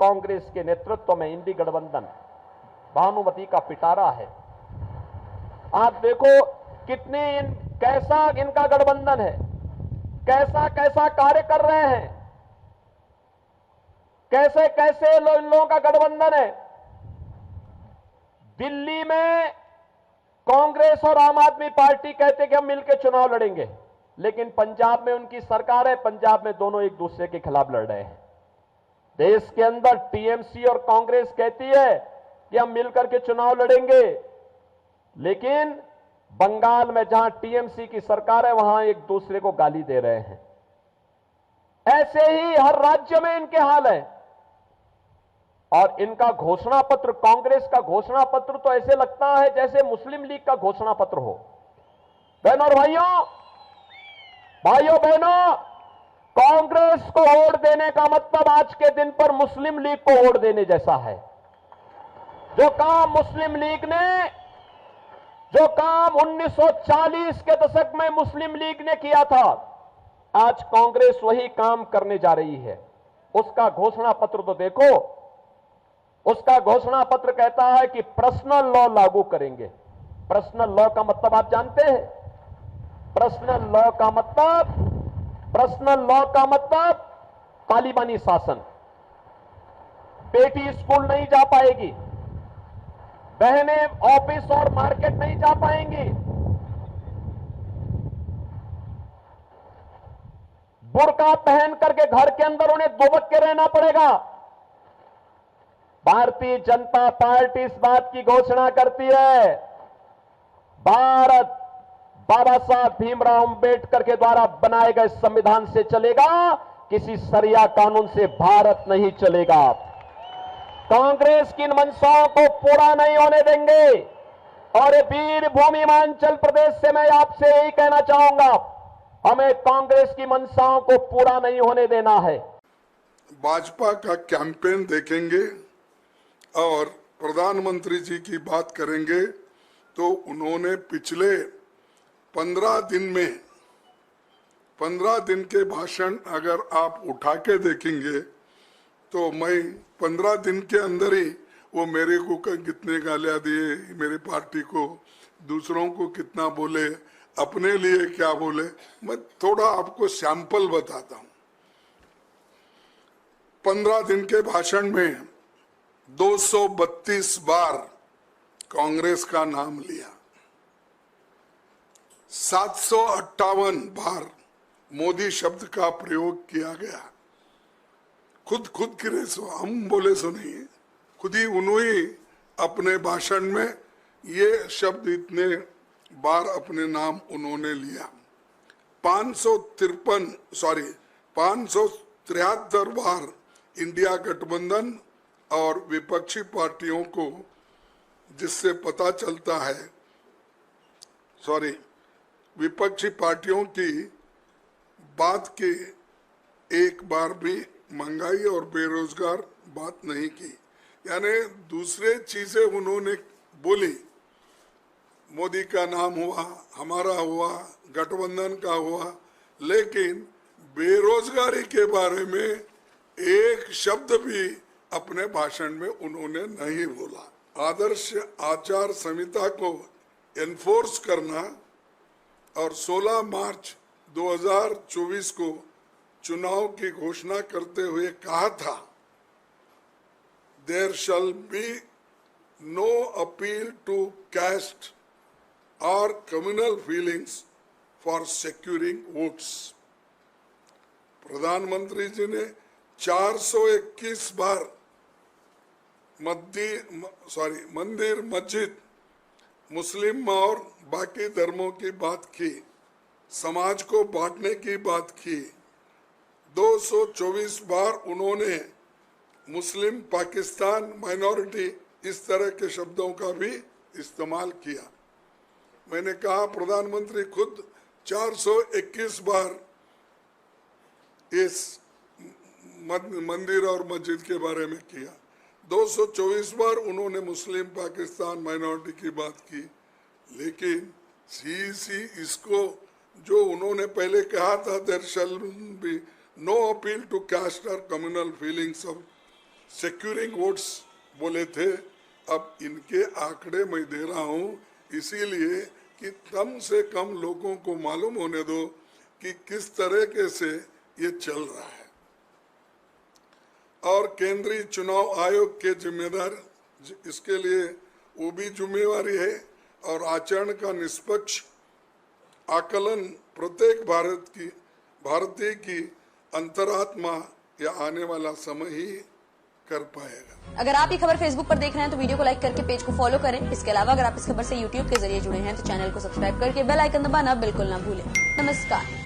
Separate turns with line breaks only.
कांग्रेस के नेतृत्व में इंडी गठबंधन भानुमति का पिटारा है। आप देखो कैसा इनका गठबंधन है, कैसा कैसा कार्य कर रहे हैं, कैसे कैसे इन लोगों का गठबंधन है। दिल्ली में कांग्रेस और आम आदमी पार्टी कहते कि हम मिलकर चुनाव लड़ेंगे, लेकिन पंजाब में उनकी सरकार है, पंजाब में दोनों एक दूसरे के खिलाफ लड़ रहे हैं। देश के अंदर टीएमसी और कांग्रेस कहती है कि हम मिलकर के चुनाव लड़ेंगे, लेकिन बंगाल में जहां टीएमसी की सरकार है वहां एक दूसरे को गाली दे रहे हैं। ऐसे ही हर राज्य में इनके हाल है। और इनका घोषणा पत्र, कांग्रेस का घोषणा पत्र तो ऐसे लगता है जैसे मुस्लिम लीग का घोषणा पत्र हो। बहनों और भाइयों बहनों, कांग्रेस को वोट देने का मतलब आज के दिन पर मुस्लिम लीग को वोट देने जैसा है। जो काम मुस्लिम लीग ने, जो काम 1940 के दशक में मुस्लिम लीग ने किया था, आज कांग्रेस वही काम करने जा रही है। उसका घोषणा पत्र तो देखो। उसका घोषणा पत्र कहता है कि पर्सनल लॉ लागू करेंगे। पर्सनल लॉ का मतलब आप जानते हैं? पर्सनल लॉ का मतलब तालिबानी शासन। बेटी स्कूल नहीं जा पाएगी, बहनें ऑफिस और मार्केट नहीं जा पाएंगी, बुर्का पहन करके घर के अंदर उन्हें दुबक के रहना पड़ेगा। भारतीय जनता पार्टी इस बात की घोषणा करती है, भारत बाबा साहब भीमराव अंबेडकर के द्वारा बनाए गए संविधान से चलेगा, किसी शरिया कानून से भारत नहीं चलेगा। कांग्रेस की इन मंशाओं को पूरा नहीं होने देंगे। और वीरभूमि हिमाचल प्रदेश से मैं आपसे यही कहना चाहूंगा, हमें कांग्रेस की मंशाओं को पूरा नहीं होने देना है।
भाजपा का कैंपेन देखेंगे और प्रधानमंत्री जी की बात करेंगे तो उन्होंने पिछले 15 दिन के भाषण अगर आप उठा के देखेंगे तो मैं 15 दिन के अंदर ही वो मेरे को कितने गालियां दिए, मेरे पार्टी को, दूसरों को कितना बोले, अपने लिए क्या बोले, मैं थोड़ा आपको सैंपल बताता हूं। 15 दिन के भाषण में 232 बार कांग्रेस का नाम लिया, 758 बार मोदी शब्द का प्रयोग किया गया। खुद करे सो, हम बोले सो नहीं, खुद ही उन्होंने अपने भाषण में ये शब्द इतने बार अपने नाम उन्होंने लिया। 573 बार इंडिया गठबंधन और विपक्षी पार्टियों को, जिससे पता चलता है, विपक्षी पार्टियों की बात की एक बार भी महंगाई और बेरोजगार बात नहीं की, यानी दूसरे चीजें उन्होंने बोली। मोदी का नाम हुआ, हमारा हुआ, गठबंधन का हुआ, लेकिन बेरोजगारी के बारे में एक शब्द भी अपने भाषण में उन्होंने नहीं बोला। आदर्श आचार संहिता को एनफोर्स करना और 16 मार्च 2024 को चुनाव की घोषणा करते हुए कहा था, there shall be no appeal to caste और communal feelings for securing votes. प्रधानमंत्री जी ने 421 बार मंदिर मस्जिद, मुस्लिम और बाकी धर्मों की बात की, समाज को बांटने की बात की। 224 बार उन्होंने मुस्लिम, पाकिस्तान, माइनॉरिटी, इस तरह के शब्दों का भी इस्तेमाल किया। मैंने कहा प्रधानमंत्री खुद 421 बार इस मंदिर और मस्जिद के बारे में किया। 224 बार उन्होंने मुस्लिम, पाकिस्तान, माइनॉरिटी की बात की। लेकिन इसको जो उन्होंने पहले कहा था, there shall be no appeal to caste और communal feelings of securing votes बोले थे, अब इनके आंकड़े मैं दे रहा हूं इसीलिए कि कम से कम लोगों को मालूम होने दो कि किस तरीके से ये चल रहा है। और केंद्रीय चुनाव आयोग के जिम्मेदार इसके लिए वो भी जिम्मेवारी है और आचरण का निष्पक्ष आकलन प्रत्येक भारतीय की अंतरात्मा या आने वाला समय ही कर पाएगा।
अगर आप ये खबर फेसबुक पर देख रहे हैं तो वीडियो को लाइक करके पेज को फॉलो करें। इसके अलावा अगर आप इस खबर से यूट्यूब के जरिए जुड़े हैं तो चैनल को सब्सक्राइब करके बेल आइकन दबाना बिल्कुल ना भूलें। नमस्कार।